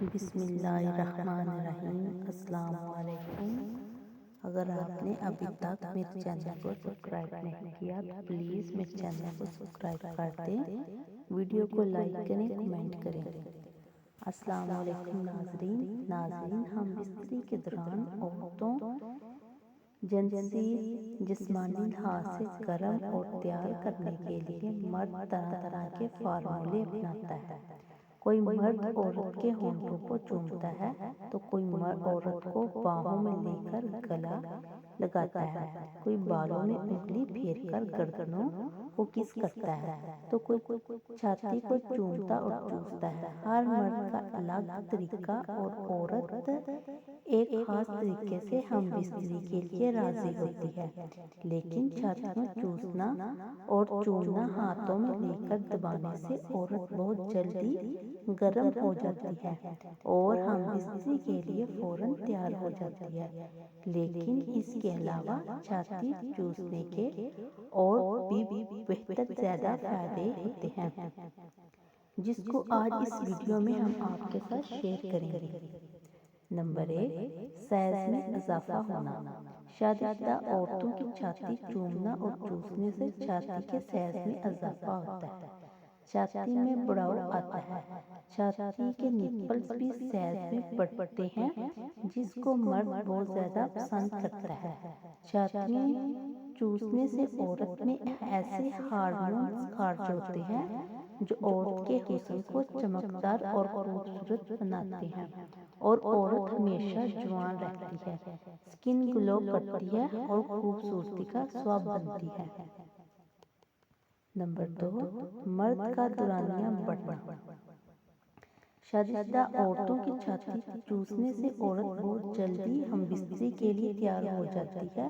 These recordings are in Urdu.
بسم اللہ الرحمن الرحیم۔ السلام علیکم۔ اگر آپ نے ابھی تک میرے چینل کو سبسکرائب نہیں کیا تو پلیز میرے چینل کو سبسکرائب کر دیں، ویڈیو کو لائک کریں، کمنٹ کریں۔ السلام علیکم ناظرین، ہم بستری کے دوران عورتوں جنسی جسمانی لحاظ سے گرم اور تیار کرنے کے لیے مرد طرح طرح کے فارمولے اپناتا ہے۔ کوئی مرد عورت کے ہونٹوں کو چومتا ہے تو کوئی مرد عورت کو باہوں میں لے کر گلا لگاتا ہے، کوئی بالوں میں انگلی پھیر کر گردنوں کو کس کرتا ہے تو کوئی چھاتی کو چومتا اور چوستا ہے۔ ہر مرد کا الگ طریقہ اور عورت ایک خاص طریقے سے ہم بستری کے لیے راضی ہوتی ہے، لیکن چھاتی میں چوسنا اور چومنا ہاتھوں میں لے کر دبانے سے عورت بہت جلدی گرم ہو جاتی ہے اور ہم بستری کے لیے فوراً تیار ہو جاتی ہے۔ لیکن اس کے علاوہ چھاتی چوسنے کے اور بھی بہتر زیادہ فائدے ہوتے ہیں، جس کو آج اس ویڈیو میں ہم آپ کے ساتھ شیئر کریں گے۔ نمبر 1، سائز میں اضافہ ہونا۔ شادی شدہ عورتوں کی چھاتی چومنا اور چوسنے سے چھاتی کے سائز میں اضافہ ہوتا ہے، چھاتی میں بڑھاؤ آتا ہے، چھاتی کے نپلز بھی سائز میں بڑھتے ہیں، جس کو مرد بہت زیادہ پسند کرتا ہے۔ چھاتی چوسنے سے عورت میں ایسے ہارمونز خارج ہوتے ہیں جو عورت کے حسن کو چمکدار اور خوبصورت بناتے ہیں اور عورت ہمیشہ جوان رہتی ہے، سکن گلو کرتی ہے اور خوبصورتی کا سبب بنتی ہے۔ نمبر 2، مرد کا دورانیہ بڑھنا۔ شادی شدہ عورتوں کی چھاتی چوسنے سے عورت بہت جلدی ہم بستری کے لیے تیار ہو جاتی ہے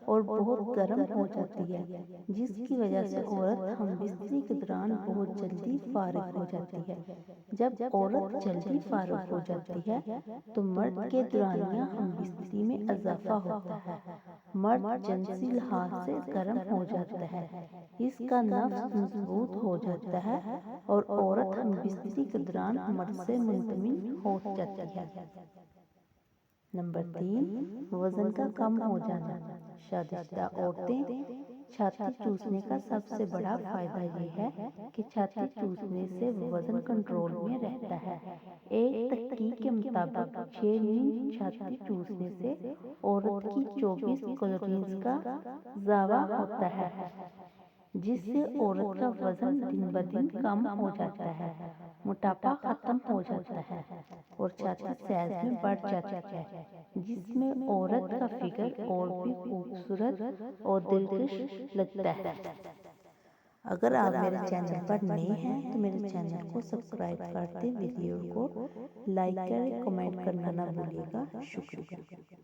اور بہت گرم ہو جاتی ہے، جس کی وجہ سے عورت ہم بستری کے دوران بہت جلدی فارغ ہو جاتی ہے۔ جب عورت جلدی فارغ ہو جاتی ہے تو مرد کے دورانیہ ہم بستری میں اضافہ ہوتا ہے، مرد جنسی لحاظ سے گرم ہو جاتا ہے، اس کا نفس مضبوط ہو جاتا ہے اور عورت ہم بستری کے دوران مرد سے منطمئن ہو جاتی ہے۔ نمبر 3، وزن کا کم ہو جانا۔ شادی شدہ عورتیں چھاتی چوسنے کا سب سے بڑا فائدہ یہ ہے کہ چھاتی چوسنے سے وزن کنٹرول میں رہتا ہے۔ ایک تحقیق کے مطابق 6 انچ چھاتی چوسنے سے عورت کی 24 کیلوریز کا اضافہ ہوتا ہے، جس سے عورت کا وزن دن بدن کم ہو جاتا ہے، موٹاپا ختم ہو جاتا ہے اور چھاتی سائز میں بڑھ جاتی ہے، جس میں عورت کا فگر اور بھی خوبصورت اور دلکش لگتا ہے۔ اگر آپ میرے چینل پر نئے ہیں تو میرے چینل کو سبسکرائب کر دیں، ویڈیو کو لائک کریں، کمنٹ کرنا نہ بھولیے گا۔ شکریہ۔